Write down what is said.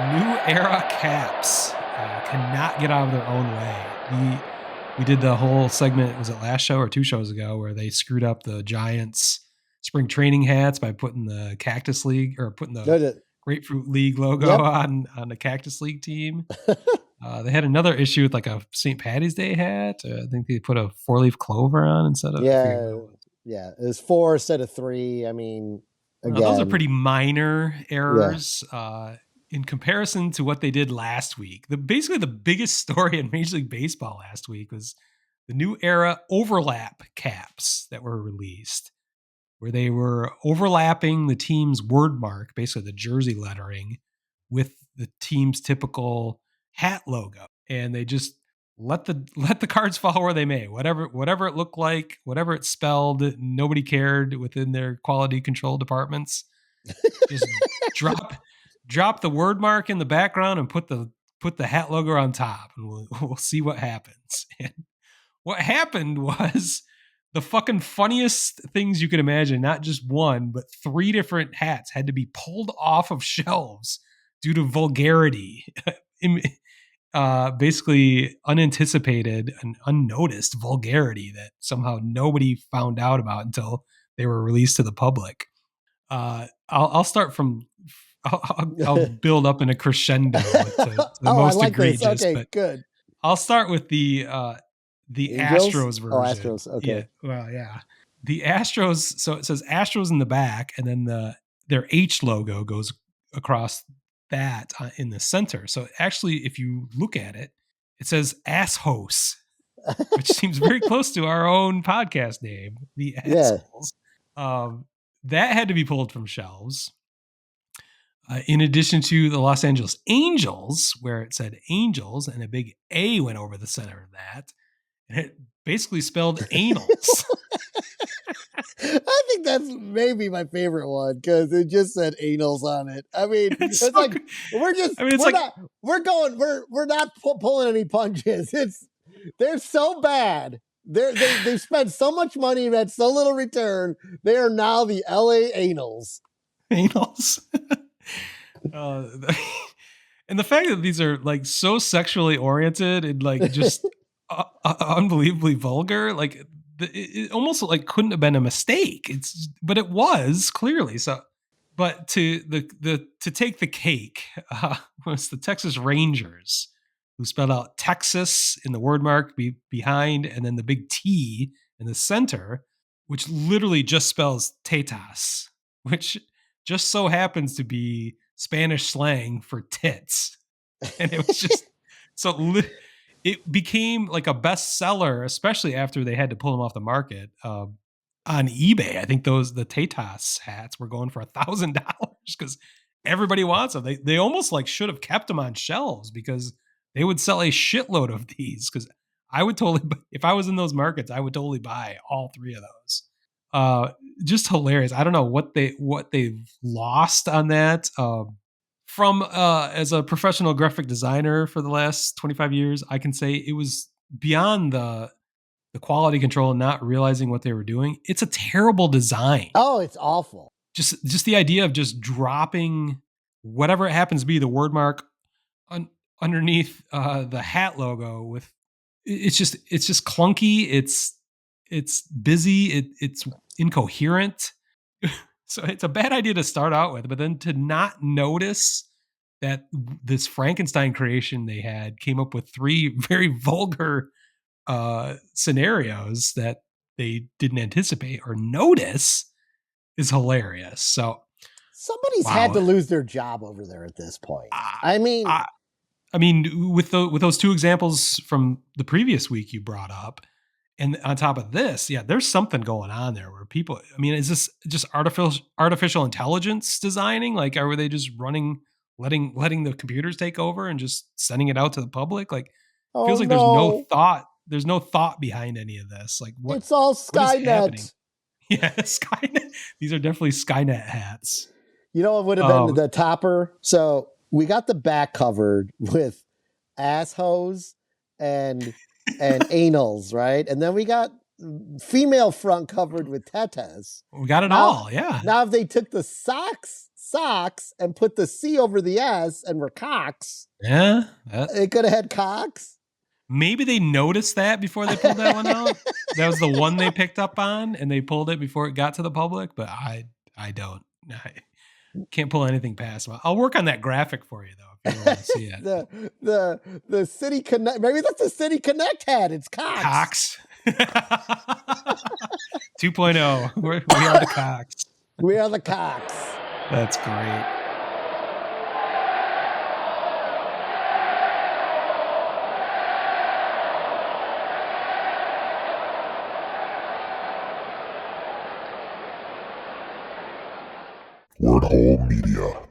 New era caps cannot get out of their own way. We did the whole segment, was it last show or 2 shows ago, where they screwed up the Giants spring training hats by putting the Cactus League or putting the Grapefruit League logo on the Cactus League team. They had another issue with like a St. Patty's Day hat. I think they put a 4-leaf clover on instead of it was 4 instead of 3. I mean, again, those are pretty minor errors. In comparison to what they did last week. Basically the biggest story in Major League Baseball last week was the new era overlap caps that were released, where they were overlapping the team's word mark, basically the jersey lettering, with the team's typical hat logo. And they just let the cards fall where they may. Whatever it looked like, whatever it spelled, nobody cared within their quality control departments. Just drop the word mark in the background and put the hat logo on top, and we'll see what happens. And what happened was the fucking funniest things you could imagine. Not just one, but 3 different hats had to be pulled off of shelves due to vulgarity. Basically unanticipated and unnoticed vulgarity that nobody found out about until they were released to the public. I'll start from. I'll build up in a crescendo to the most egregious. Okay, but good. I'll start with the Astros version. Oh, Astros. Okay. Yeah, well, yeah. The Astros. So it says Astros in the back, and then their H logo goes across that in the center. So actually, if you look at it, it says Asshos, which seems very close to our own podcast name, the Assholes. That had to be pulled from shelves. In addition to the Los Angeles Angels, where it said Angels and a big A went over the center of that, and it basically spelled anals. I think that's maybe my favorite one because it just said anals on it. I mean, it's so like we're not pulling any punches. They're so bad. They spent so much money and had so little return. They are now the LA Anals. Anals. And the fact that these are like so sexually oriented and like just unbelievably vulgar, like it almost like couldn't have been a mistake. But it was clearly so. But to take the cake was the Texas Rangers, who spelled out Texas in the word mark behind, and then the big T in the center, which literally just spells tetas, which just so happens to be Spanish slang for tits. And it was just it became like a bestseller, especially after they had to pull them off the market on eBay. I think the tetas hats were going for $1,000 because everybody wants them. They almost like should have kept them on shelves because they would sell a shitload of these. Because I would totally, if I was in those markets, I would totally buy all 3 of those. Just hilarious. I don't know what they've lost on that. From as a professional graphic designer for the last 25 years, I can say it was beyond the quality control and not realizing what they were doing. It's a terrible design. Oh, it's awful. Just the idea of just dropping whatever it happens to be, the word mark underneath the hat logo with it's just clunky. It's busy. It's incoherent. So it's a bad idea to start out with, but then to not notice that this Frankenstein creation they had came up with 3 very vulgar scenarios that they didn't anticipate or notice is hilarious. So somebody's had to lose their job over there at this point. I mean, with those 2 examples from the previous week you brought up, and on top of this, yeah, there's something going on there where people, I mean, is this just artificial intelligence designing? Like, are they just letting the computers take over and just sending it out to the public? Like, feels like there's no thought behind any of this. Like, what? It's all Skynet. Yeah, Skynet. These are definitely Skynet hats. You know what would have been the topper? So we got the back covered with asshos and anals, right? And then we got female front covered with tetas. We got it all, yeah. Now if they took the socks socks and put the C over the S and were cocks, Yeah. it could have had cocks. Maybe they noticed that before they pulled that one out. That was the one they picked up on, and they pulled it before it got to the public. But I don't. I can't pull anything past them. I'll work on that graphic for you though, if you ever want to see it. the City Connect. Maybe that's the City Connect hat. It's cocks. Cox 2.0. We are the Cox. We are the cocks. That's great. Wordhole Media.